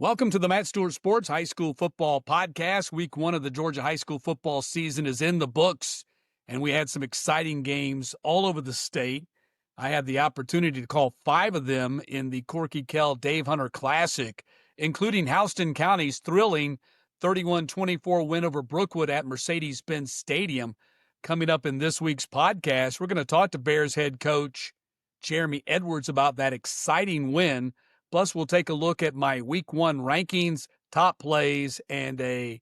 Welcome to the Matt Stewart Sports High School Football Podcast. Week one of the Georgia high school football season is in the books, and we had some exciting games all over the state. I had the opportunity to call 5 of them in the Corky, Kell, Dave Hunter Classic, including Houston County's thrilling 31-24 win over Brookwood at Mercedes-Benz Stadium. Coming up in this week's podcast, we're going to talk to Bears head coach Jeremy Edwards about that exciting win. Plus, we'll take a look at my week one rankings, top plays, and a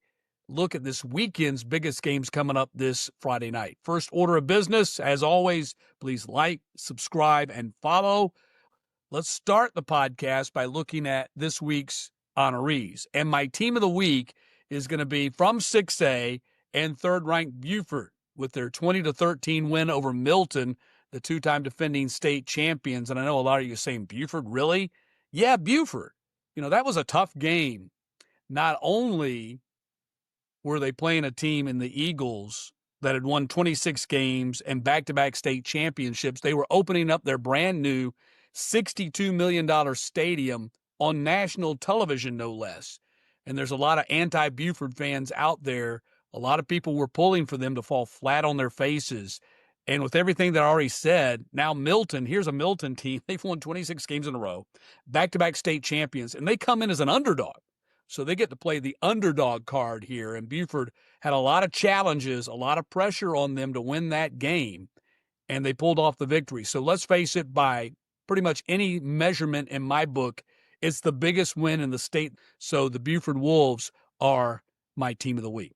look at this weekend's biggest games coming up this Friday night. First order of business, as always, please like, subscribe, and follow. Let's start the podcast by looking at this week's honorees. And my team of the week is going to be from 6A and third-ranked Buford with their 20-13 win over Milton, the two-time defending state champions. And I know a lot of you are saying, Buford, really? Yeah, Buford. That was a tough game. Not only were they playing a team in the Eagles that had won 26 games and back-to-back state championships, they were opening up their brand new $62 million stadium on national television, no less. And there's a lot of anti-Buford fans out there. A lot of people were pulling for them to fall flat on their faces. And with everything that I already said, now Milton, here's a Milton team. They've won 26 games in a row, back-to-back state champions, and they come in as an underdog. So they get to play the underdog card here. And Buford had a lot of challenges, a lot of pressure on them to win that game, and they pulled off the victory. So let's face it, by pretty much any measurement in my book, it's the biggest win in the state. So the Buford Wolves are my team of the week.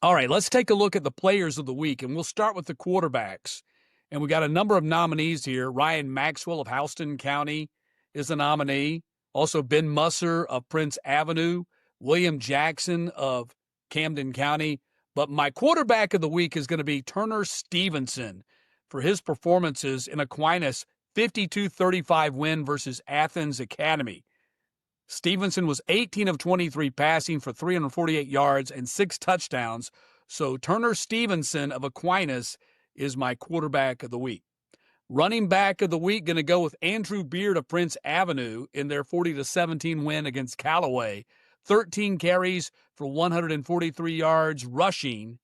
All right, let's take a look at the players of the week, and we'll start with the quarterbacks. And we got a number of nominees here. Ryan Maxwell of Houston County is a nominee. Also, Ben Musser of Prince Avenue, William Jackson of Camden County. But my quarterback of the week is going to be Turner Stevenson for his performances in Aquinas' 52-35 win versus Athens Academy. Stevenson was 18 of 23 passing for 348 yards and 6 touchdowns. So Turner Stevenson of Aquinas is my quarterback of the week. Running back of the week, going to go with Andrew Beard of Prince Avenue in their 40-17 win against Callaway. 13 carries for 143 yards rushing,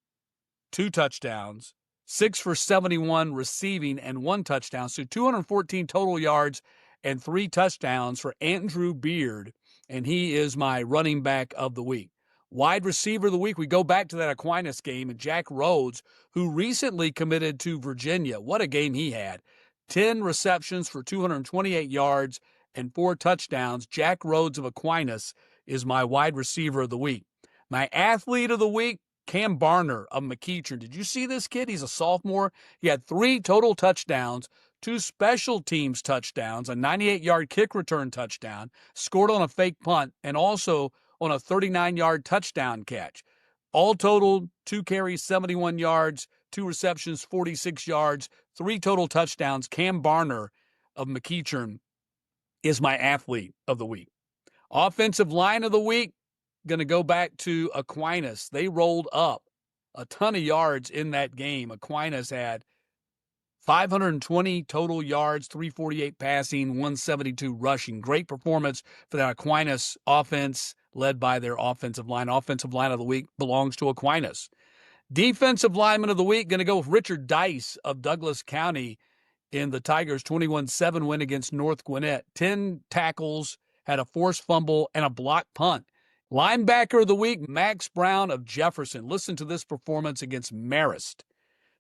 2 touchdowns, 6 for 71 receiving, and 1 touchdown. So 214 total yards and 3 touchdowns for Andrew Beard, and he is my running back of the week. Wide receiver of the week, we go back to that Aquinas game, and Jack Rhodes, who recently committed to Virginia. What a game he had. 10 receptions for 228 yards and 4 touchdowns. Jack Rhodes of Aquinas is my wide receiver of the week. My athlete of the week, Cam Barner of McEachern. Did you see this kid? He's a sophomore. He had 3 total touchdowns, 2 special teams touchdowns, a 98-yard kick return touchdown, scored on a fake punt, and also on a 39-yard touchdown catch. All totaled, 2 carries, 71 yards, 2 receptions, 46 yards, 3 total touchdowns. Cam Barner of McEachern is my athlete of the week. Offensive line of the week, going to go back to Aquinas. They rolled up a ton of yards in that game. Aquinas had 520 total yards, 348 passing, 172 rushing. Great performance for that Aquinas offense led by their offensive line. Offensive line of the week belongs to Aquinas. Defensive lineman of the week, going to go with Richard Dice of Douglas County in the Tigers' 21-7 win against North Gwinnett. 10 tackles, had a forced fumble, and a blocked punt. Linebacker of the week, Max Brown of Jefferson. Listen to this performance against Marist.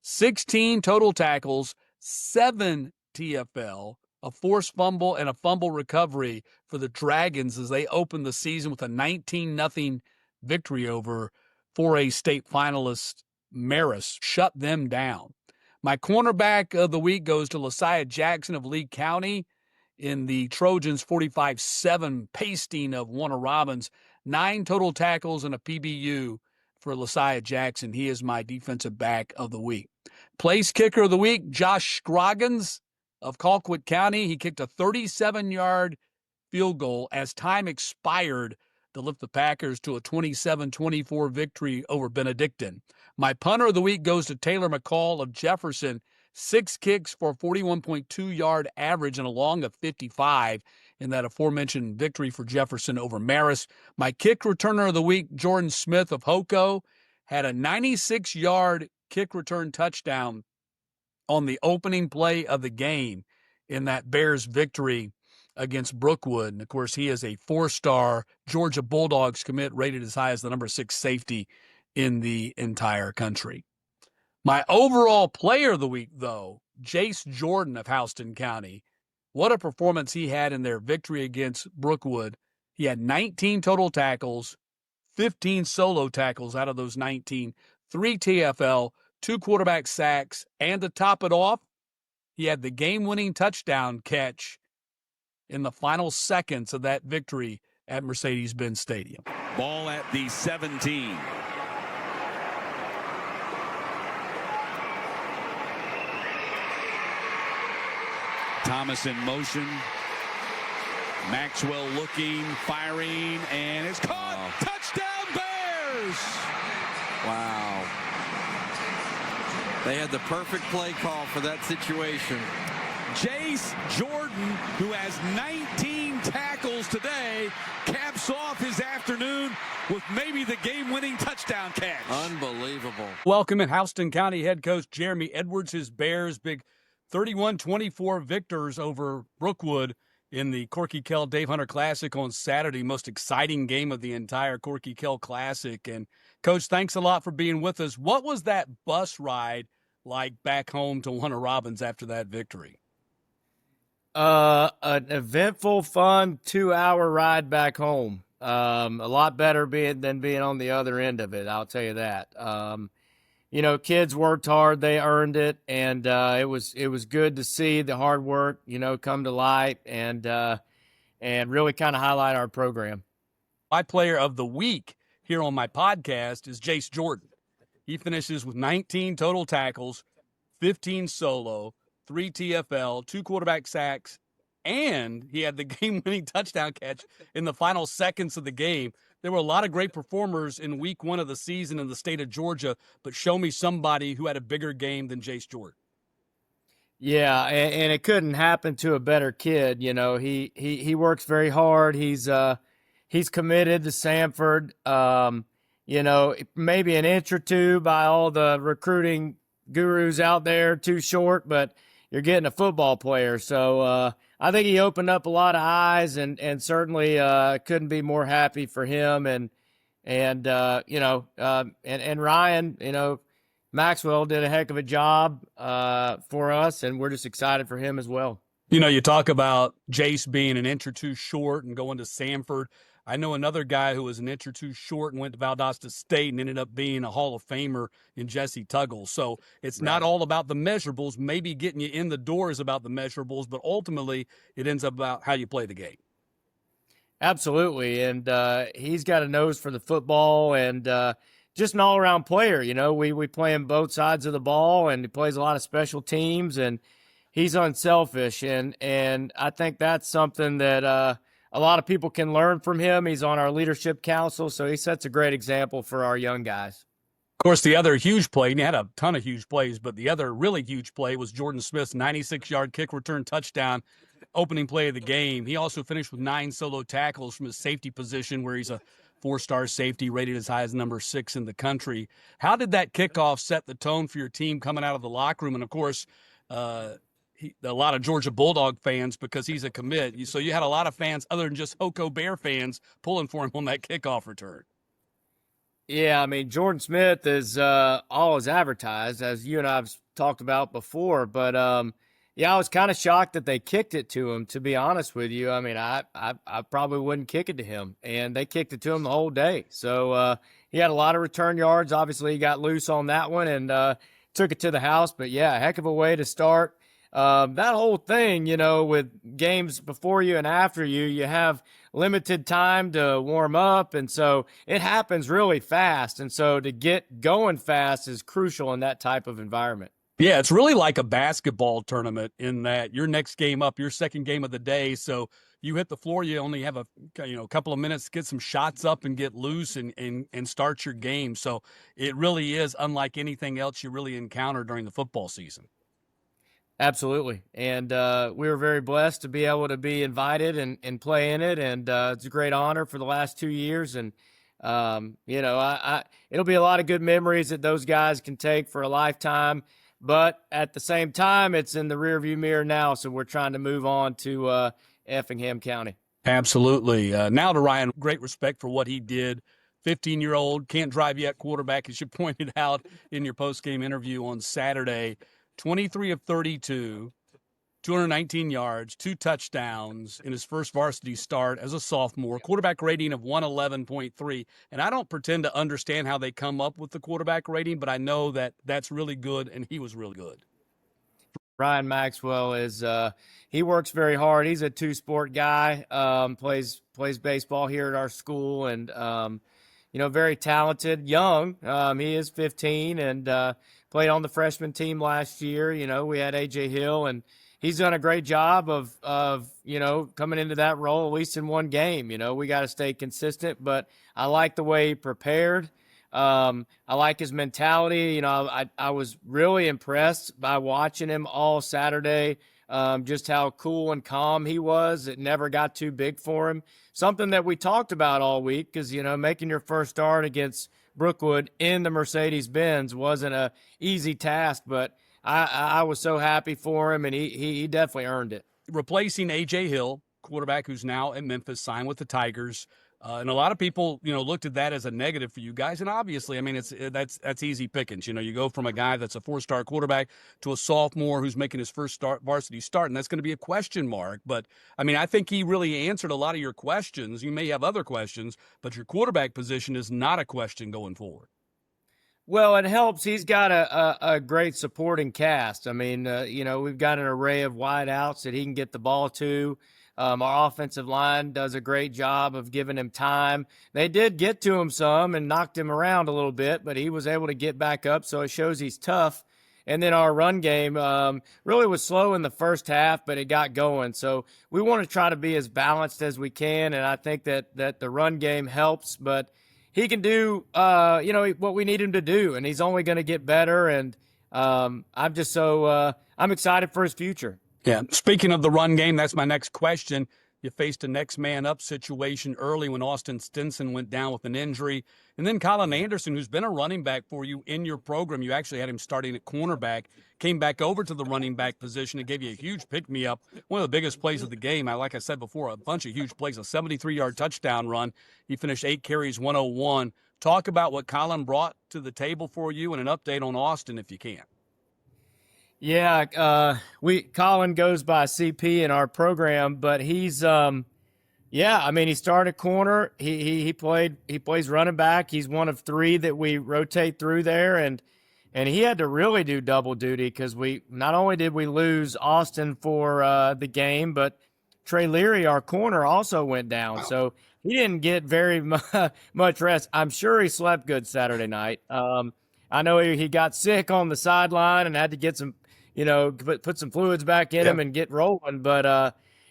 16 total tackles, 7 TFL, a forced fumble, and a fumble recovery for the Dragons as they opened the season with a 19-0 victory over 4A state finalist Marist. Shut them down. My cornerback of the week goes to Lasiah Jackson of Lee County in the Trojans' 45-7 pasting of Warner Robins. 9 total tackles and a PBU for Lasiah Jackson. He is my defensive back of the week. Place kicker of the week, Josh Scroggins of Colquitt County. He kicked a 37-yard field goal as time expired to lift the Packers to a 27-24 victory over Benedictine. My punter of the week goes to Taylor McCall of Jefferson. 6 kicks for a 41.2-yard average and a long of 55. in that aforementioned victory for Jefferson over Marist. My kick returner of the week, Jordan Smith of Hoco, had a 96-yard kick return touchdown on the opening play of the game in that Bears victory against Brookwood. And, of course, he is a 4-star Georgia Bulldogs commit, rated as high as the number 6 safety in the entire country. My overall player of the week, though, Jace Jordan of Houston County. What a performance he had in their victory against Brookwood. He had 19 total tackles, 15 solo tackles out of those 19, 3 TFL, 2 quarterback sacks, and to top it off, he had the game-winning touchdown catch in the final seconds of that victory at Mercedes-Benz Stadium. Ball at the 17. Thomas in motion. Maxwell looking, firing, and it's caught. Touchdown Bears! Wow. They had the perfect play call for that situation. Jace Jordan, who has 19 tackles today, caps off his afternoon with maybe the game-winning touchdown catch. Unbelievable. Welcome in Houston County head coach Jeremy Edwards. His Bears, big 31-24 victors over Brookwood in the Corky Kell Dave Hunter Classic on Saturday. Most exciting game of the entire Corky Kell Classic. And, Coach, thanks a lot for being with us. What was that bus ride like back home to Warner Robins after that victory? An eventful, fun 2-hour ride back home. A lot better than being on the other end of it, I'll tell you that. Kids worked hard, they earned it, and it was good to see the hard work, come to light and really kind of highlight our program. My player of the week here on my podcast is Jace Jordan. He finishes with 19 total tackles, 15 solo, 3 TFL, 2 quarterback sacks, and he had the game-winning touchdown catch in the final seconds of the game. There were a lot of great performers in week 1 of the season in the state of Georgia, but show me somebody who had a bigger game than Jace Jordan. Yeah, and it couldn't happen to a better kid. He works very hard. He's committed to Samford. Maybe an inch or two by all the recruiting gurus out there, too short, but you're getting a football player. So I think he opened up a lot of eyes, and certainly couldn't be more happy for him. And Ryan, Maxwell did a heck of a job for us, and we're just excited for him as well. You talk about Jace being an inch or two short and going to Samford. I know another guy who was an inch or two short and went to Valdosta State and ended up being a Hall of Famer in Jesse Tuggle. So it's not all about the measurables. Maybe getting you in the door is about the measurables, but ultimately it ends up about how you play the game. Absolutely, and he's got a nose for the football and just an all-around player. We play him both sides of the ball, and he plays a lot of special teams, and he's unselfish, and I think that's something that a lot of people can learn from him. He's on our leadership council, so he sets a great example for our young guys. Of course, the other huge play, and he had a ton of huge plays, but the other really huge play was Jordan Smith's 96-yard kick return touchdown, opening play of the game. He also finished with 9 solo tackles from his safety position, where he's a 4-star safety rated as high as number 6 in the country. How did that kickoff set the tone for your team coming out of the locker room? And, of course, a lot of Georgia Bulldog fans, because he's a commit. So you had a lot of fans other than just Hoco Bear fans pulling for him on that kickoff return. Yeah, Jordan Smith is always advertised, as you and I have talked about before. But, I was kind of shocked that they kicked it to him, to be honest with you. I probably wouldn't kick it to him, and they kicked it to him the whole day. So he had a lot of return yards. Obviously, he got loose on that one and took it to the house. But, yeah, a heck of a way to start. That whole thing, with games before you and after you have limited time to warm up. And so it happens really fast. And so to get going fast is crucial in that type of environment. Yeah, it's really like a basketball tournament in that your next game up, your second game of the day. So you hit the floor, you only have a couple of minutes to get some shots up and get loose and start your game. So it really is unlike anything else you really encounter during the football season. Absolutely. And we were very blessed to be able to be invited and play in it. And it's a great honor for the last 2 years. And, it'll be a lot of good memories that those guys can take for a lifetime. But at the same time, it's in the rearview mirror now. So we're trying to move on to Effingham County. Absolutely. Now to Ryan, great respect for what he did. 15-year-old, can't drive yet quarterback, as you pointed out in your post-game interview on Saturday. 23 of 32, 219 yards, 2 touchdowns in his first varsity start as a sophomore, quarterback rating of 111.3. And I don't pretend to understand how they come up with the quarterback rating, but I know that that's really good, and he was really good. Ryan Maxwell is he works very hard. He's a two-sport guy, plays baseball here at our school, and very talented, young. He is 15 and played on the freshman team last year. We had AJ Hill, and he's done a great job of coming into that role, at least in one game. We got to stay consistent, but I like the way he prepared. I like his mentality. I was really impressed by watching him all Saturday, just how cool and calm he was. It never got too big for him. Something that we talked about all week because, making your first start against Brookwood in the Mercedes-Benz wasn't an easy task, but I was so happy for him, and he definitely earned it. Replacing A.J. Hill, quarterback who's now at Memphis, signed with the Tigers. And a lot of people, looked at that as a negative for you guys. And obviously, I mean, that's easy pickings. You go from a guy that's a 4-star quarterback to a sophomore who's making his first varsity start, and that's going to be a question mark. But, I mean, I think he really answered a lot of your questions. You may have other questions, but your quarterback position is not a question going forward. Well, it helps. He's got a great supporting cast. I mean, we've got an array of wideouts that he can get the ball to. Our offensive line does a great job of giving him time. They did get to him some and knocked him around a little bit, but he was able to get back up, so it shows he's tough. And then our run game really was slow in the first half, but it got going. So we want to try to be as balanced as we can, and I think that the run game helps. But he can do, what we need him to do, and he's only going to get better. And I'm excited for his future. Yeah. Speaking of the run game, that's my next question. You faced a next man up situation early when Austin Stinson went down with an injury. And then Colin Anderson, who's been a running back for you in your program, you actually had him starting at cornerback, came back over to the running back position and gave you a huge pick-me-up. One of the biggest plays of the game. Like I said before, a bunch of huge plays, a 73-yard touchdown run. He finished 8 carries, 101. Talk about what Colin brought to the table for you and an update on Austin if you can. Yeah, Colin goes by CP in our program, but he's he started corner. He plays running back. He's one of 3 that we rotate through there, and he had to really do double duty because we not only did we lose Austin for the game, but Trey Leary, our corner, also went down. So he didn't get very much rest. I'm sure he slept good Saturday night. I know he got sick on the sideline and had to get some, put some fluids back in him and get rolling. But,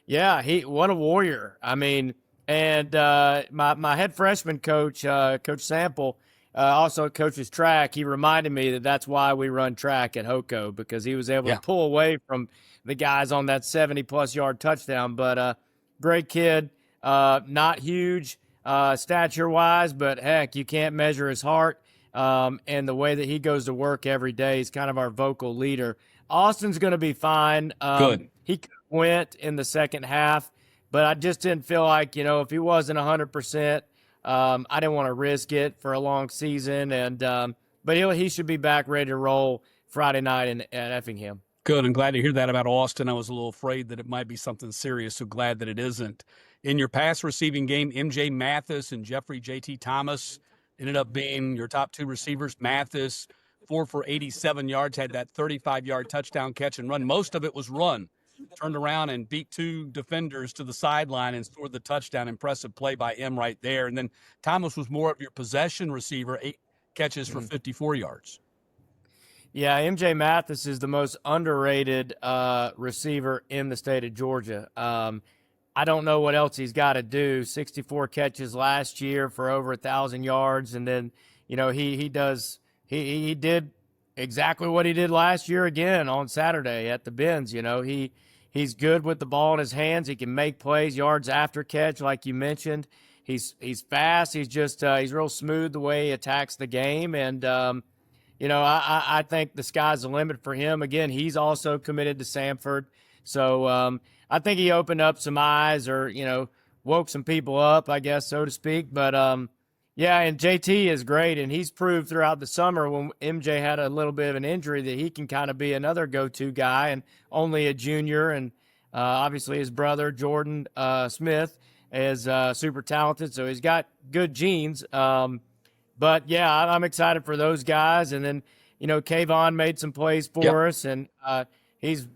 what a warrior. I mean, and my head freshman coach, Coach Sample, also coaches track. He reminded me that that's why we run track at HOCO, because he was able to pull away from the guys on that 70-plus yard touchdown. But great kid, not huge stature-wise, but, heck, you can't measure his heart. And the way that he goes to work every day is kind of our vocal leader. Austin's going to be fine. Good. He went in the second half, but I just didn't feel like, if he wasn't 100%, I didn't want to risk it for a long season. And but he should be back ready to roll Friday night at Effingham. Good. I'm glad to hear that about Austin. I was a little afraid that it might be something serious, so glad that it isn't. In your pass receiving game, MJ Mathis and Jeffrey J.T. Thomas ended up being your top 2 receivers. Mathis, 4 for 87 yards, had that 35-yard touchdown catch and run. Most of it was run. Turned around and beat 2 defenders to the sideline and scored the touchdown. Impressive play by M right there. And then Thomas was more of your possession receiver, 8 catches for 54 yards. Yeah, MJ Mathis is the most underrated receiver in the state of Georgia. I don't know what else he's got to do. 64 catches last year for over 1,000 yards. And then, he did exactly what he did last year again on Saturday at the Benz. He's good with the ball in his hands. He can make plays, yards after catch, like you mentioned. He's fast. He's just he's real smooth the way he attacks the game, and I think the sky's the limit for him. Again, he's also committed to Samford, so I think he opened up some eyes, or woke some people up, I guess, so to speak. But yeah, and JT is great, and he's proved throughout the summer when MJ had a little bit of an injury that he can kind of be another go-to guy, and only a junior, and obviously his brother Jordan Smith is super talented, so he's got good genes. But yeah, I'm excited for those guys, and then Kayvon made some plays for us, and he's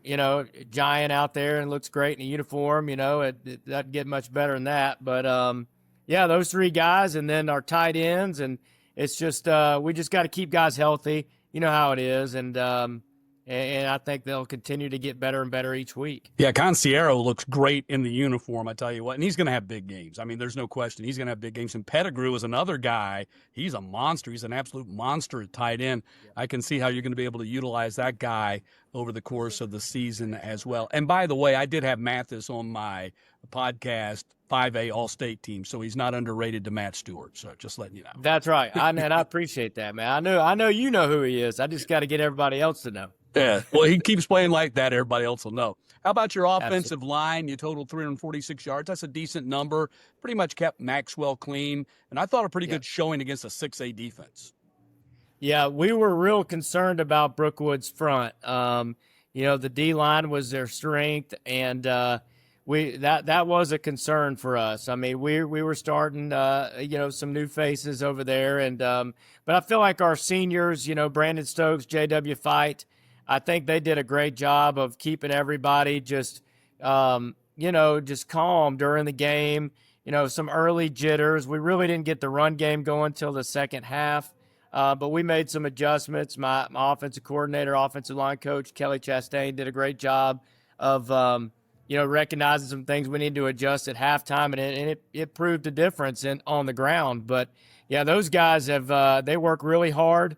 giant out there and looks great in a uniform. It doesn't get much better than that, but yeah, those three guys, and then our tight ends, and it's just we just got to keep guys healthy. You know how it is, and I think they'll continue to get better and better each week. Yeah, Consiero looks great in the uniform, I tell you what, and he's going to have big games. I mean, there's no question. He's going to have big games. And Pettigrew is another guy. He's a monster. He's an absolute monster at tight end. I can see how you're going to be able to utilize that guy over the course of the season as well. And by the way, I did have Mathis on my podcast 5A All-State team, so he's not underrated to Matt Stewart. So just letting you know. That's right. And I appreciate that, man. I know you know who he is. I just got to get everybody else to know. Yeah, well, he keeps playing like that. Everybody else will know. How about your offensive line? You totaled 346 yards. That's a decent number. Pretty much kept Maxwell clean. And I thought a pretty good showing against a 6A defense. Yeah, we were real concerned about Brookwood's front. The D-line was their strength, and that was a concern for us. I mean, we were starting, some new faces over there, and but I feel like our seniors, Brandon Stokes, J.W. Fight, I think they did a great job of keeping everybody just calm during the game. Some early jitters. We really didn't get the run game going till the second half, but we made some adjustments. My offensive coordinator, offensive line coach, Kelly Chastain, did a great job of, recognizing some things we need to adjust at halftime, and it proved a difference on the ground. But, yeah, those guys they work really hard.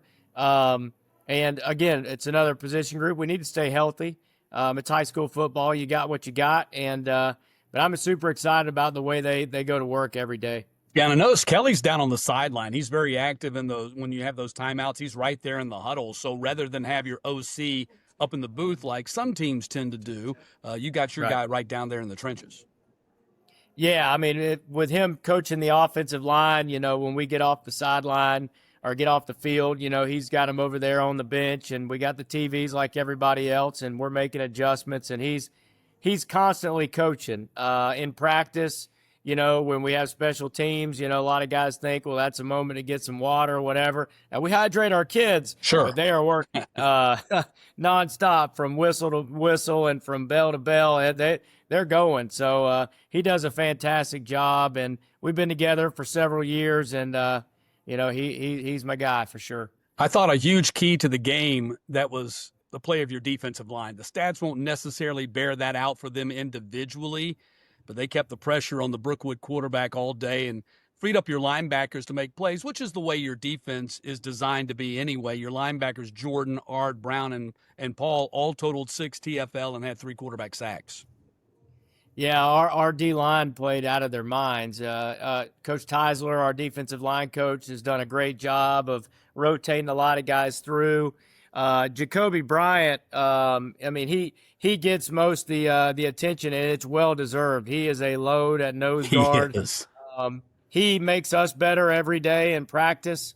And, again, it's another position group. We need to stay healthy. It's high school football. You got what you got. And but I'm super excited about the way they go to work every day. Yeah, and I noticed Kelly's down on the sideline. He's very active in those when you have those timeouts. He's right there in the huddle. So rather than have your OC up in the booth like some teams tend to do, you got your guy right down there in the trenches. Yeah, I mean, with him coaching the offensive line, when we get off the sideline – or get off the field, he's got him over there on the bench, and we got the TVs like everybody else, and we're making adjustments, and he's constantly coaching. In practice, when we have special teams, a lot of guys think, well, that's a moment to get some water or whatever. And we hydrate our kids. Sure. But they are working nonstop from whistle to whistle and from bell to bell. They're going. So he does a fantastic job, and we've been together for several years, and he's my guy for sure. I thought a huge key to the game that was the play of your defensive line. The stats won't necessarily bear that out for them individually, but they kept the pressure on the Brookwood quarterback all day and freed up your linebackers to make plays, which is the way your defense is designed to be anyway. Your linebackers, Jordan, Ard, Brown, and Paul, all totaled 6 TFL and had 3 quarterback sacks. Yeah, our D-line played out of their minds. Coach Teisler, our defensive line coach, has done a great job of rotating a lot of guys through. Jacoby Bryant, he gets most the attention, and it's well-deserved. He is a load at nose guard. He makes us better every day in practice.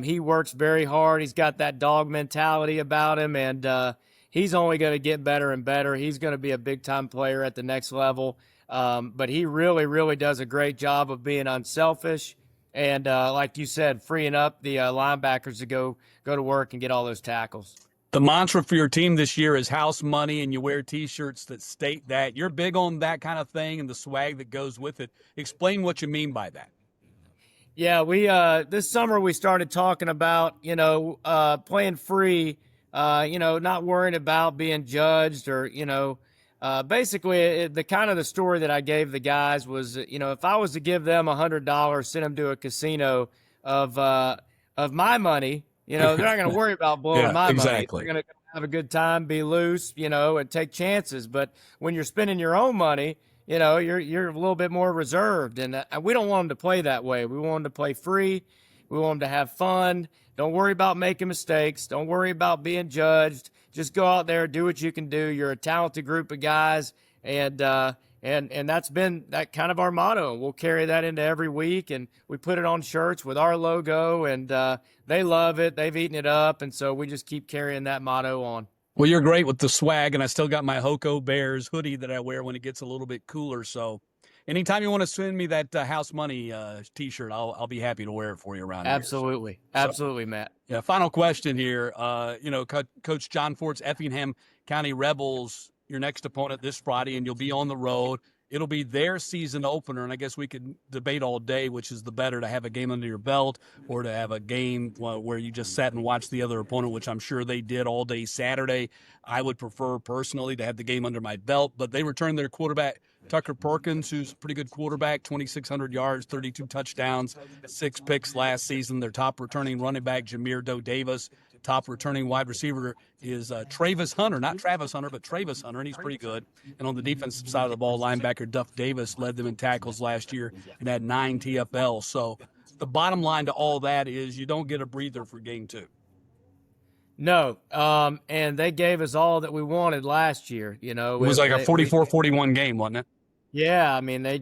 He works very hard. He's got that dog mentality about him, and he's only going to get better and better. He's going to be a big-time player at the next level. But he really, really does a great job of being unselfish and, like you said, freeing up the linebackers to go to work and get all those tackles. The mantra for your team this year is house money, and you wear T-shirts that state that. You're big on that kind of thing and the swag that goes with it. Explain what you mean by that. Yeah, we this summer we started talking about, playing free, not worrying about being judged or, basically the kind of the story that I gave the guys was, if I was to give them $100, send them to a casino of my money, They're not going to worry about blowing Yeah, my money. exactly. They're going to have a good time, be loose, and take chances. But when you're spending your own money, you're a little bit more reserved, and we don't want them to play that way. We want them to play free. We want them to have fun. Don't worry about making mistakes. Don't worry about being judged. Just go out there, do what you can do. You're a talented group of guys, and that's been that kind of our motto. We'll carry that into every week, and we put it on shirts with our logo, and they love it. They've eaten it up, and so we just keep carrying that motto on. Well, you're great with the swag, and I still got my Hoko Bears hoodie that I wear when it gets a little bit cooler. So anytime you want to send me that House Money T-shirt, I'll be happy to wear it for you around Absolutely. here. So, Absolutely, Matt. Yeah, final question here. Coach John Fort's Effingham County Rebels, your next opponent this Friday, and you'll be on the road. It'll be their season opener, and I guess we could debate all day which is the better, to have a game under your belt or to have a game where you just sat and watched the other opponent, which I'm sure they did all day Saturday. I would prefer personally to have the game under my belt, but they returned their quarterback, Tucker Perkins, who's a pretty good quarterback, 2,600 yards, 32 touchdowns, 6 picks last season. Their top returning running back, Jameer Doe Davis. Top returning wide receiver is Travis Hunter, not Travis Hunter, but Travis Hunter, and he's pretty good. And on the defensive side of the ball, linebacker Duff Davis led them in tackles last year and had 9 TFLs. So the bottom line to all that is you don't get a breather for game 2. No, and they gave us all that we wanted last year. It was like a 44-41 game, wasn't it? Yeah, I mean, they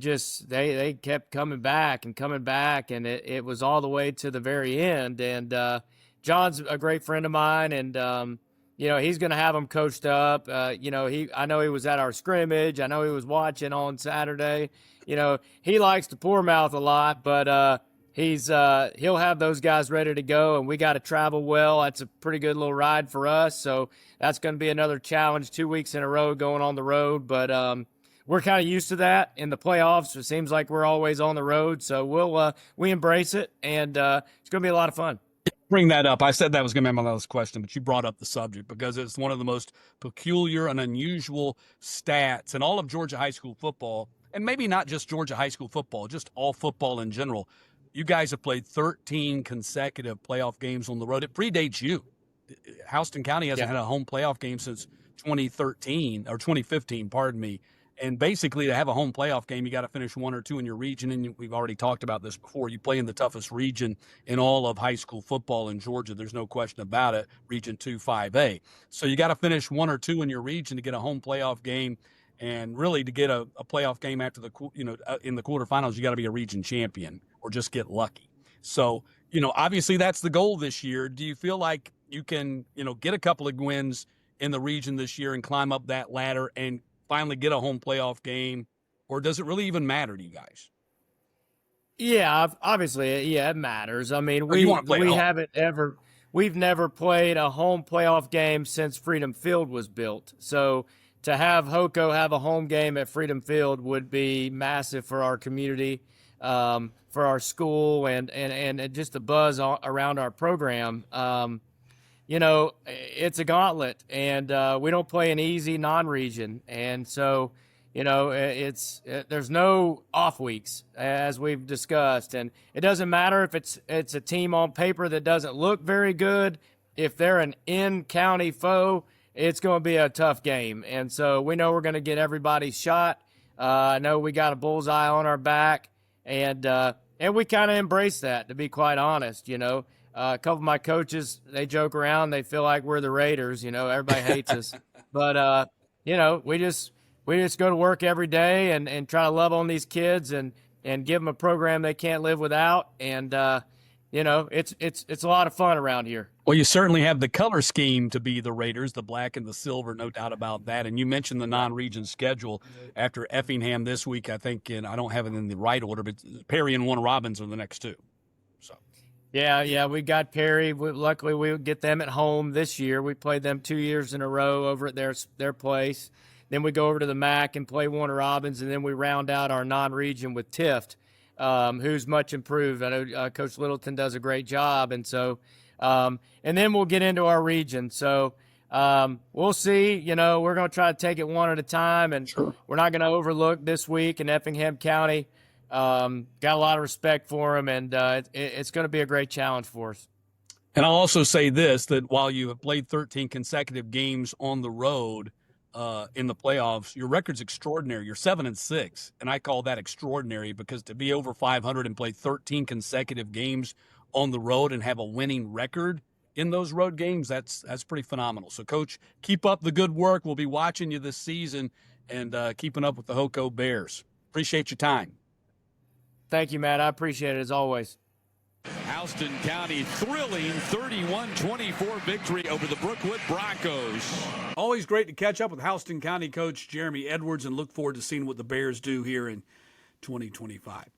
kept coming back, and it was all the way to the very end. And John's a great friend of mine, and he's going to have them coached up. I know he was at our scrimmage. I know he was watching on Saturday. He likes to pour mouth a lot, but he'll have those guys ready to go, and we got to travel well. That's a pretty good little ride for us, so that's going to be another challenge, 2 weeks in a row going on the road. But we're kind of used to that in the playoffs. It seems like we're always on the road, so we embrace it, and it's going to be a lot of fun. Bring that up. I said that was going to be my last question, but you brought up the subject because it's one of the most peculiar and unusual stats in all of Georgia high school football, and maybe not just Georgia high school football, just all football in general. You guys have played 13 consecutive playoff games on the road. It predates you. Houston County hasn't had a home playoff game since 2015, pardon me. And basically, to have a home playoff game, you got to finish 1 or 2 in your region. And we've already talked about this before. You play in the toughest region in all of high school football in Georgia. There's no question about it. Region 2, 5A. So you got to finish 1 or 2 in your region to get a home playoff game. And really, to get a playoff game after in the quarterfinals, you got to be a region champion or just get lucky. So, obviously that's the goal this year. Do you feel like you can, get a couple of wins in the region this year and climb up that ladder and finally get a home playoff game, or does it really even matter to you guys? Yeah, obviously, it matters. I mean, we've never played a home playoff game since Freedom Field was built. So to have Hoko have a home game at Freedom Field would be massive for our community, for our school, and just the buzz around our program. It's a gauntlet, and we don't play an easy non-region. And so, there's no off weeks, as we've discussed. And it doesn't matter if it's a team on paper that doesn't look very good. If they're an in-county foe, it's going to be a tough game. And so we know we're going to get everybody's shot. I know we got a bullseye on our back, and we kind of embrace that, to be quite honest, A couple of my coaches, they joke around. They feel like we're the Raiders. Everybody hates us. But, we just go to work every day and try to love on these kids and give them a program they can't live without. And, it's a lot of fun around here. Well, you certainly have the color scheme to be the Raiders, the black and the silver, no doubt about that. And you mentioned the non-region schedule after Effingham this week, I think, and I don't have it in the right order, but Perry and Warner Robins are the next 2. So. Yeah, we got Perry. Luckily, we would get them at home this year. We played them 2 years in a row over at their place. Then we go over to the MAC and play Warner Robins, and then we round out our non-region with Tift, who's much improved. I know Coach Littleton does a great job, and so and then we'll get into our region. So we'll see. We're going to try to take it one at a time, and we're not going to overlook this week in Effingham County. Got a lot of respect for him, and it's going to be a great challenge for us. And I'll also say this, that while you have played 13 consecutive games on the road in the playoffs, your record's extraordinary. You're 7-6, and I call that extraordinary because to be over 500 and play 13 consecutive games on the road and have a winning record in those road games, that's pretty phenomenal. So, Coach, keep up the good work. We'll be watching you this season and keeping up with the Hoco Bears. Appreciate your time. Thank you, Matt. I appreciate it as always. Houston County thrilling 31-24 victory over the Brookwood Broncos. Always great to catch up with Houston County coach Jeremy Edwards and look forward to seeing what the Bears do here in 2025.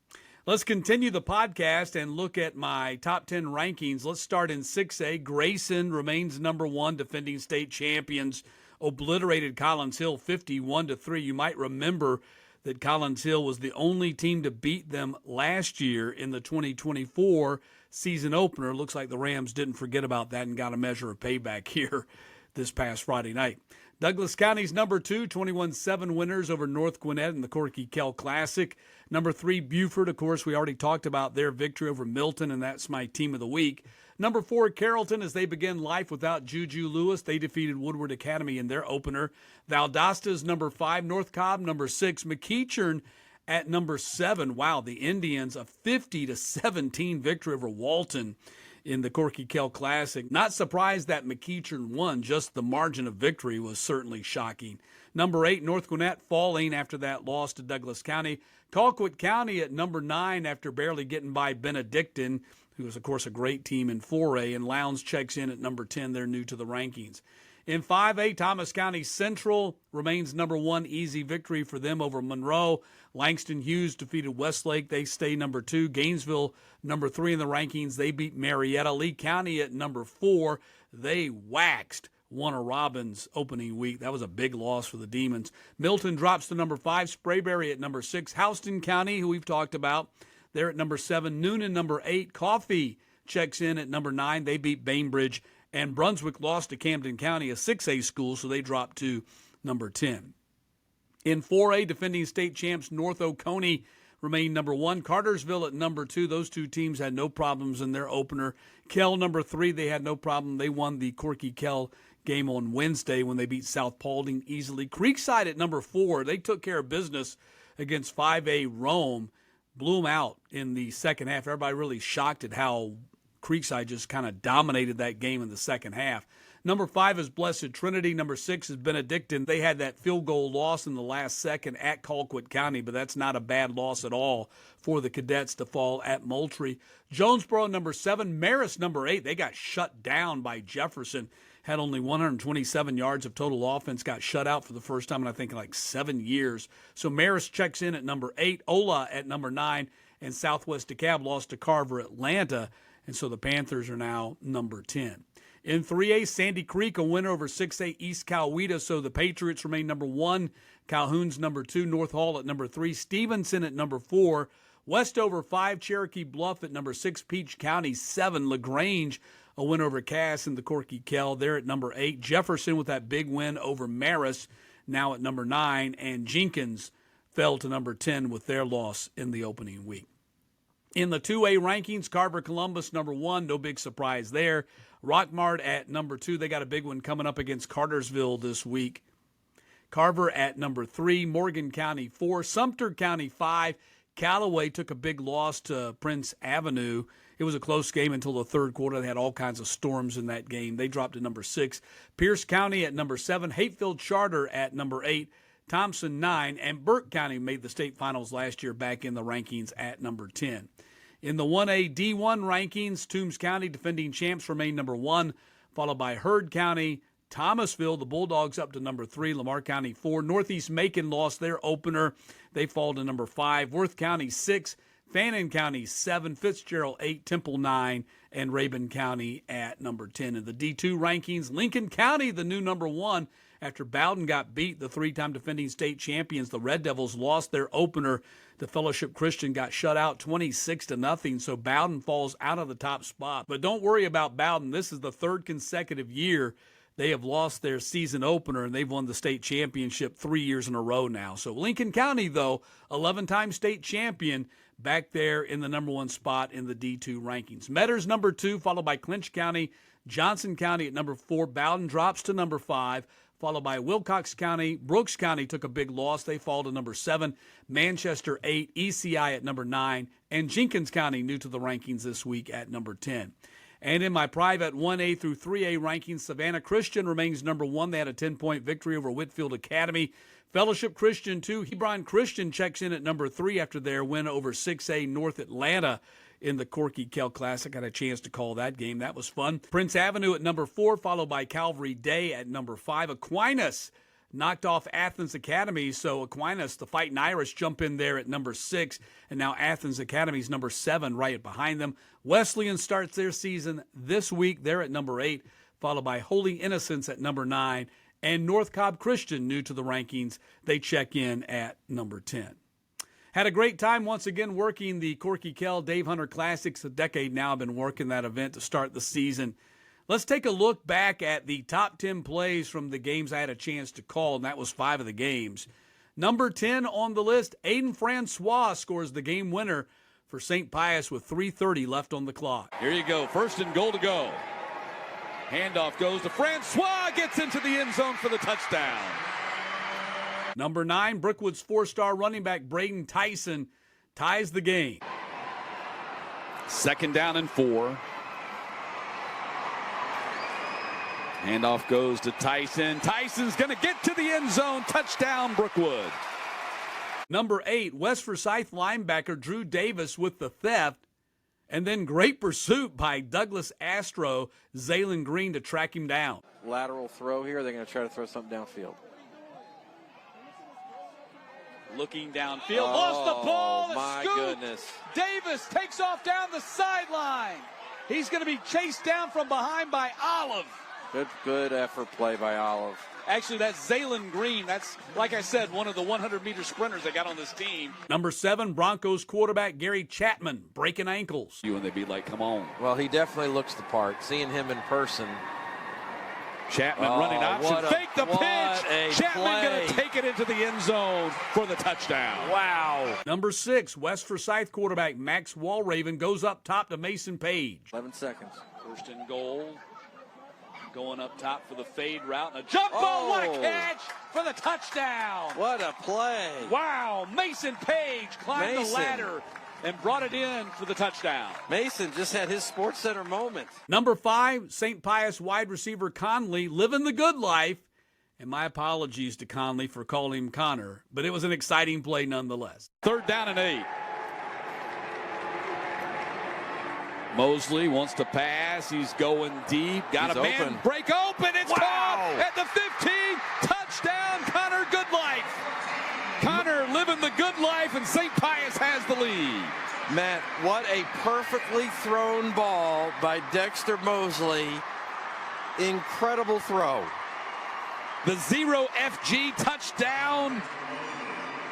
Let's continue the podcast and look at my top 10 rankings. Let's start in 6A. Grayson remains number one, defending state champions, obliterated Collins Hill 51-3. You might remember that Collins Hill was the only team to beat them last year in the 2024 season opener. Looks like the Rams didn't forget about that and got a measure of payback here this past Friday night. Douglas County's number two, 21-7 winners over North Gwinnett in the Corky Kell Classic. Number three, Buford, of course, we already talked about their victory over Milton, and that's my team of the week. Number four, Carrollton, as they begin life without Juju Lewis. They defeated Woodward Academy in their opener. Valdosta's number five, North Cobb, number six, McEachern at number seven. Wow, the Indians, a 50-17 victory over Walton in the Corky Kell Classic. Not surprised that McEachern won, just the margin of victory was certainly shocking. Number eight, North Gwinnett falling after that loss to Douglas County. Colquitt County at number nine after barely getting by Benedictine, who is, of course, a great team in 4A, and Lowndes checks in at number 10. They're new to the rankings. In 5A, Thomas County Central remains number one. Easy victory for them over Monroe. Langston Hughes defeated Westlake. They stay number two. Gainesville, number three in the rankings. They beat Marietta. Lee County at number four. They waxed Warner Robins opening week. That was a big loss for the Demons. Milton drops to number five. Sprayberry at number six. Houston County, who we've talked about, they're at number seven. Noonan, number eight. Coffee checks in at number nine. They beat Bainbridge. And Brunswick lost to Camden County, a 6A school, so they dropped to number 10. In 4A, defending state champs North Oconee remain number one. Cartersville at number two. Those two teams had no problems in their opener. Kell, number three, they had no problem. They won the Corky Kell game on Wednesday when they beat South Paulding easily. Creekside at number four. They took care of business against 5A Rome. Blew them out in the second half. Everybody really shocked at how Creekside just kind of dominated that game in the second half. Number five is Blessed Trinity. Number six is Benedictine. They had that field goal loss in the last second at Colquitt County, but that's not a bad loss at all for the Cadets to fall at Moultrie. Jonesboro, number seven. Marist, number eight. They got shut down by Jefferson. Had only 127 yards of total offense. Got shut out for the first time in, I think, in like 7 years. So Marist checks in at number eight. Ola at number nine. And Southwest DeKalb lost to Carver Atlanta. And so the Panthers are now number 10. In 3A, Sandy Creek, a winner over 6A East Coweta. So the Patriots remain number one. Calhoun's number two. North Hall at number three. Stevenson at number four. Westover 5. Cherokee Bluff at number 6. Peach County 7. LaGrange, a win over Cass in the Corky Kell. They're at number 8. Jefferson with that big win over Marist, now at number 9. And Jenkins fell to number 10 with their loss in the opening week. In the 2A rankings, Carver Columbus, number 1. No big surprise there. Rockmart at number 2. They got a big one coming up against Cartersville this week. Carver at number 3. Morgan County 4. Sumter County 5. Callaway took a big loss to Prince Avenue. It was a close game until the third quarter. They had all kinds of storms in that game. They dropped to number 6. Pierce County at number 7. Hatefield Charter at number 8. Thompson 9. And Burke County made the state finals last year, back in the rankings at number 10. In the 1A D1 rankings, Toombs County, defending champs, remain number 1, followed by Heard County. Thomasville, the Bulldogs, up to number 3. Lamar County 4. Northeast Macon lost their opener. They fall to number 5. Worth County 6. Fannin County 7. Fitzgerald 8. Temple 9. And Rabun County at number 10. In the D2 rankings, Lincoln County, the new number 1. After Bowden got beat, the 3-time defending state champions, the Red Devils, lost their opener. The Fellowship Christian got shut out 26-0, so Bowden falls out of the top spot. But don't worry about Bowden. This is the third consecutive year they have lost their season opener, and they've won the state championship 3 years in a row now. So Lincoln County, though, 11-time state champion, back there in the number 1 spot in the D2 rankings. Metters number 2, followed by Clinch County. Johnson County at number 4. Bowden drops to number 5, followed by Wilcox County. Brooks County took a big loss. They fall to number 7. Manchester 8. ECI at number 9. And Jenkins County new to the rankings this week at number 10. And in my private 1A through 3A rankings, Savannah Christian remains number 1. They had a 10-point victory over Whitfield Academy. Fellowship Christian 2. Hebron Christian checks in at number 3 after their win over 6A North Atlanta in the Corky Kell Classic. Had a chance to call that game. That was fun. Prince Avenue at number 4, followed by Calvary Day at number 5. Aquinas knocked off Athens Academy, so Aquinas, the Fighting Irish, jump in there at number 6, and now Athens Academy's number 7 right behind them. Wesleyan starts their season this week. They're at number 8, followed by Holy Innocents at number 9, and North Cobb Christian, new to the rankings, they check in at number 10. Had a great time once again working the Corky Kell Dave Hunter Classics. A decade now I've been working that event to start the season. Let's take a look back at the top 10 plays from the games I had a chance to call, and that was 5 of the games. Number 10 on the list, Aiden Francois scores the game winner for St. Pius with 3:30 left on the clock. Here you go. 1st and goal to go. Handoff goes to Francois. Gets into the end zone for the touchdown. Number 9, Brookwood's 4-star running back Braden Tyson ties the game. 2nd down and 4. Handoff goes to Tyson. Tyson's going to get to the end zone. Touchdown, Brookwood. Number 8, West Forsyth linebacker Drew Davis with the theft, and then great pursuit by Douglas Astro, Zaylen Green to track him down. Lateral throw here. They're going to try to throw something downfield. Looking downfield. Lost the ball. The my scoop. goodness. Davis takes off down the sideline. He's going to be chased down from behind by Olive. Good effort play by Olive. Actually, that's Zaylen Green. That's, like I said, one of the 100-meter sprinters they got on this team. Number 7, Broncos quarterback Gary Chapman breaking ankles. You and they'd be like, come on. Well, he definitely looks the part. Seeing him in person. Chapman running option. Fake the pitch. Chapman going to take it into the end zone for the touchdown. Wow. Number 6, West Forsyth quarterback Max Walraven goes up top to Mason Page. 11 seconds. 1st and goal. Going up top for the fade route. And a jump ball. What a catch for the touchdown. What a play. Wow. Mason Page climbed the ladder and brought it in for the touchdown. Mason just had his Sports Center moment. Number 5, St. Pius wide receiver Conley living the good life. And my apologies to Conley for calling him Connor, but it was an exciting play nonetheless. 3rd down and 8. Mosley wants to pass. He's going deep. Got a man open. Break open. It's caught at the 15. Touchdown, Connor Goodlife. Connor living the good life, and St. Pius has the lead. Matt, what a perfectly thrown ball by Dexter Mosley. Incredible throw. The 0FG touchdown.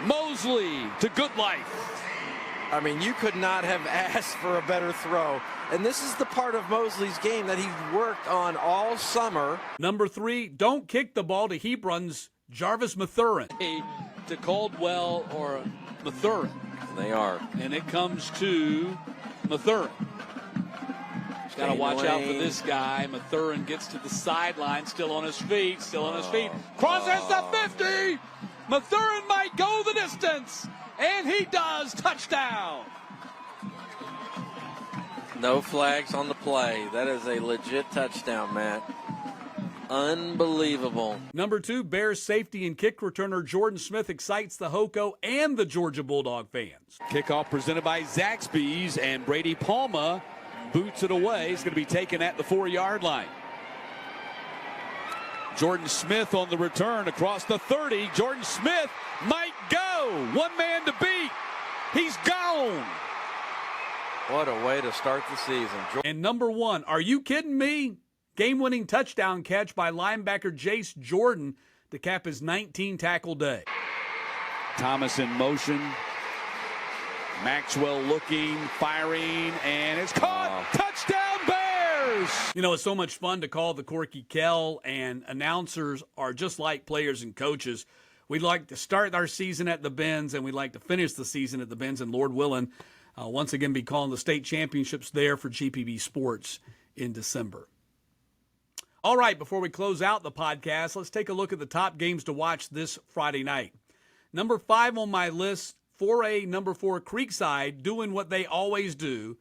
Mosley to Goodlife. I mean, you could not have asked for a better throw. And this is the part of Mosley's game that he worked on all summer. Number 3, don't kick the ball to Hebron's Jarvis Mathurin. To Caldwell or Mathurin. They are. And it comes to Mathurin. Got to watch out for this guy. Mathurin gets to the sideline, still on his feet, Crosses the 50. Mathurin might go the distance. And he does. Touchdown. No flags on the play. That is a legit touchdown, Matt. Unbelievable. Number 2, Bears safety and kick returner Jordan Smith excites the Hoco and the Georgia Bulldog fans. Kickoff presented by Zaxby's, and Brady Palma boots it away. It's going to be taken at the 4-yard line. Jordan Smith on the return across the 30. Jordan Smith might go. One man to beat. He's gone. What a way to start the season. And number 1, are you kidding me? Game-winning touchdown catch by linebacker Jace Jordan to cap his 19-tackle day. Thomas in motion. Maxwell looking, firing, and it's caught. Touchdown Bears! You know, it's so much fun to call the Corky Kell, and announcers are just like players and coaches. We'd like to start our season at the Benz, and we'd like to finish the season at the Benz, and Lord willing, once again be calling the state championships there for GPB Sports in December. All right, before we close out the podcast, let's take a look at the top games to watch this Friday night. Number 5 on my list, 4A, number 4, Creekside, doing what they always do.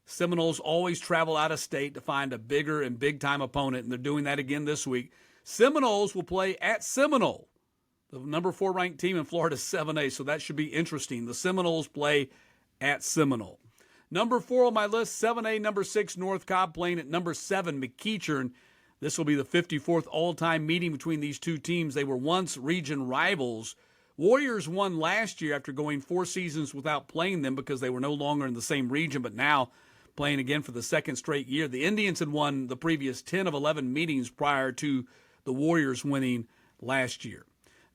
Seminoles always travel out of state to find a bigger and big-time opponent, and they're doing that again this week. Seminoles will play at Seminole, the number 4 ranked team in Florida 7A, so that should be interesting. The Seminoles play at Seminole. Number 4 on my list, 7A, number 6, North Cobb playing at number 7, McEachern. This will be the 54th all-time meeting between these two teams. They were once region rivals. Warriors won last year after going 4 seasons without playing them because they were no longer in the same region, but now playing again for the second straight year. The Indians had won the previous 10 of 11 meetings prior to the Warriors winning last year.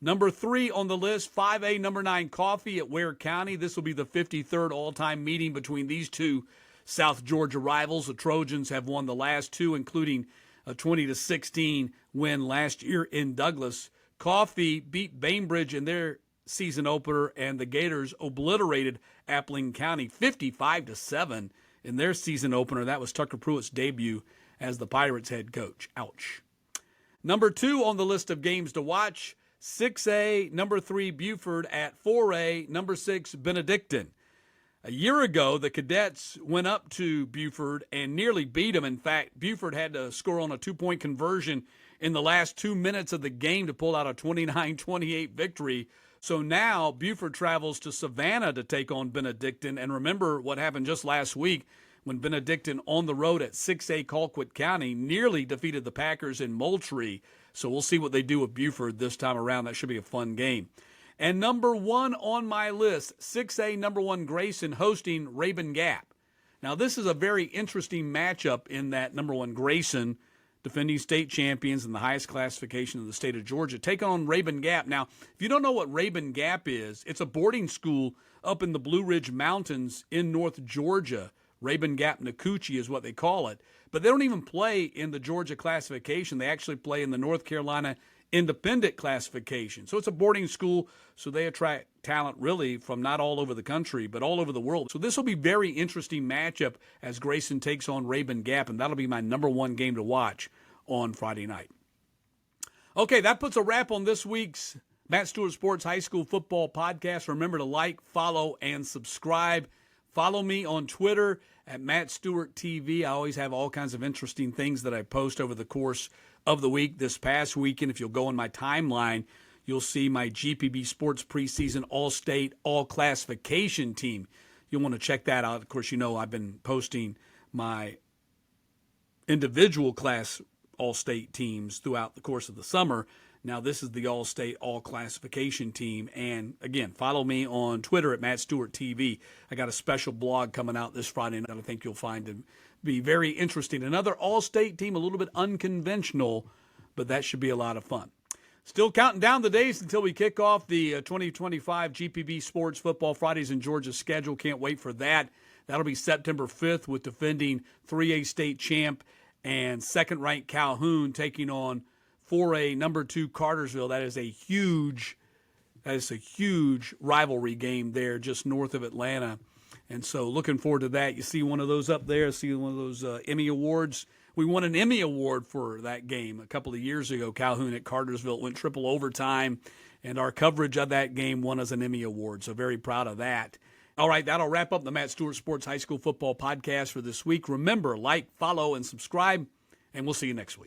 Number 3 on the list, 5A, number 9, Coffee at Ware County. This will be the 53rd all-time meeting between these two South Georgia rivals. The Trojans have won the last 2, including a 20-16 win last year in Douglas. Coffee beat Bainbridge in their season opener, and the Gators obliterated Appling County 55-7 in their season opener. That was Tucker Pruitt's debut as the Pirates head coach. Ouch. Number 2 on the list of games to watch, 6A, number 3, Buford at 4A, number 6, Benedictine. A year ago, the Cadets went up to Buford and nearly beat them. In fact, Buford had to score on a 2-point conversion in the last 2 minutes of the game to pull out a 29-28 victory. So now Buford travels to Savannah to take on Benedictine. And remember what happened just last week when Benedictine on the road at 6A Colquitt County nearly defeated the Packers in Moultrie. So we'll see what they do with Buford this time around. That should be a fun game. And number 1 on my list, 6A, number 1, Grayson hosting Rabun Gap. Now, this is a very interesting matchup in that number 1, Grayson, defending state champions in the highest classification in the state of Georgia, take on Rabun Gap. Now, if you don't know what Rabun Gap is, it's a boarding school up in the Blue Ridge Mountains in North Georgia. Rabun Gap Nakuchi is what they call it. But they don't even play in the Georgia classification. They actually play in the North Carolina independent classification. So it's a boarding school, so they attract talent really from not all over the country, but all over the world. So this will be a very interesting matchup as Grayson takes on Rabun Gap, and that'll be my number 1 game to watch on Friday night. Okay, that puts a wrap on this week's Matt Stewart Sports High School Football Podcast. Remember to like, follow, and subscribe. Follow me on Twitter at Matt Stewart TV. I always have all kinds of interesting things that I post over the course of the week. This past weekend, if you'll go on my timeline, you'll see my GPB Sports preseason all-state, all-classification team. You'll want to check that out. Of course, you know I've been posting my individual class all-state teams throughout the course of the summer. Now, this is the all-state, all-classification team. And, again, follow me on Twitter at Matt Stewart TV. I got a special blog coming out this Friday that I think you'll find to be very interesting. Another all-state team, a little bit unconventional, but that should be a lot of fun. Still counting down the days until we kick off the 2025 GPB Sports Football Fridays in Georgia schedule. Can't wait for that. That'll be September 5th with defending 3A state champ and second-ranked Calhoun taking on 4A number 2 Cartersville. That is a huge rivalry game there just north of Atlanta. And so looking forward to that. You see one of those up there, see one of those Emmy Awards. We won an Emmy Award for that game a couple of years ago. Calhoun at Cartersville went triple overtime, and our coverage of that game won us an Emmy Award. So very proud of that. All right, that'll wrap up the Matt Stewart Sports High School Football Podcast for this week. Remember, like, follow, and subscribe, and we'll see you next week.